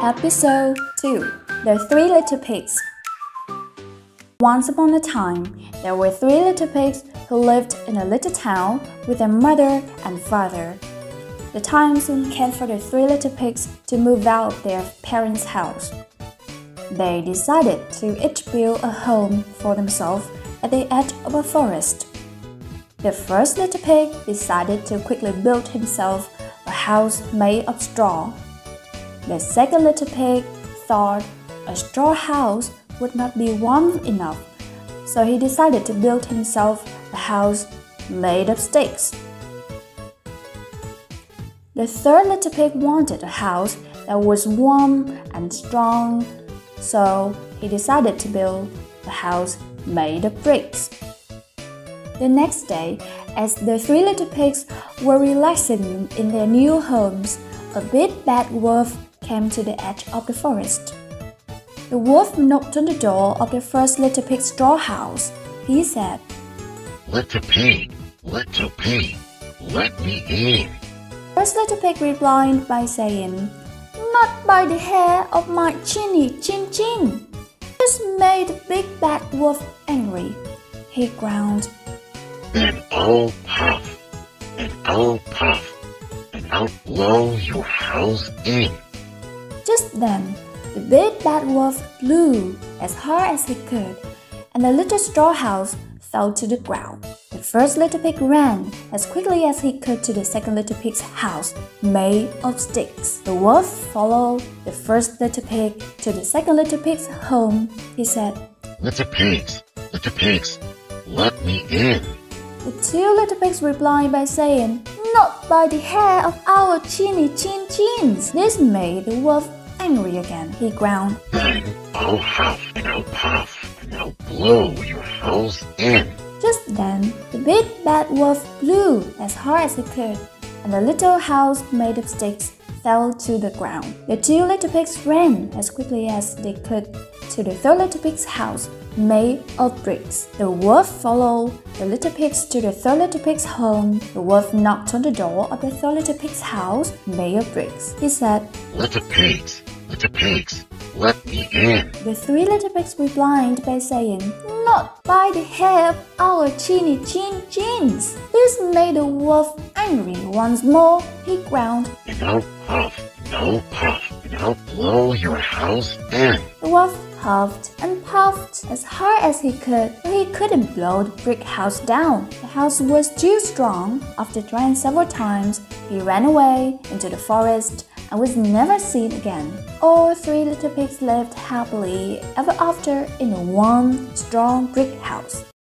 Episode 2 The Three Little Pigs. Once upon a time, there were three little pigs who lived in a little town with their mother and father. The time soon came for the three little pigs to move out of their parents' house. They decided to each build a home for themselves at the edge of a forest. The first little pig decided to quickly build himself a house made of straw. The second little pig thought a straw house would not be warm enough, so he decided to build himself a house made of sticks. The third little pig wanted a house that was warm and strong, so he decided to build a house made of bricks. The next day, as the three little pigs were relaxing in their new homes, a big bad wolf came to the edge of the forest. The wolf knocked on the door of the first little pig's straw house. He said, Little pig, let me in. First little pig replied by saying, Not by the hair of my chinny chin chin. This made the big bad wolf angry. He growled, Then I'll puff, and I'll blow your house in. Just then, the big bad wolf blew as hard as he could, and the little straw house fell to the ground. The first little pig ran as quickly as he could to the second little pig's house, made of sticks. The wolf followed the first little pig to the second little pig's home. He said, Little pigs, let me in. The two little pigs replied by saying, Not by the hair of our chinny chin chins. This made the wolf angry again. He growled, Then I'll huff and I'll puff and I'll blow your house in. Just then, the big bad wolf blew as hard as he could, and the little house made of sticks fell to the ground. The two little pigs ran as quickly as they could to the third little pig's house, made of bricks. The wolf followed the little pigs to the third little pig's home. The wolf knocked on the door of the third little pig's house, made of bricks. He said, Little pigs, let me in. The three little pigs replied by saying, Not by the hair of our chinny chin chins. This made the wolf angry once more. He growled, And I'll puff and I'll blow your house in. The wolf puffed and puffed as hard as he could, but he couldn't blow the brick house down. The house was too strong. After trying several times, he ran away into the forest and was never seen again. All three little pigs lived happily ever after in a warm, strong brick house.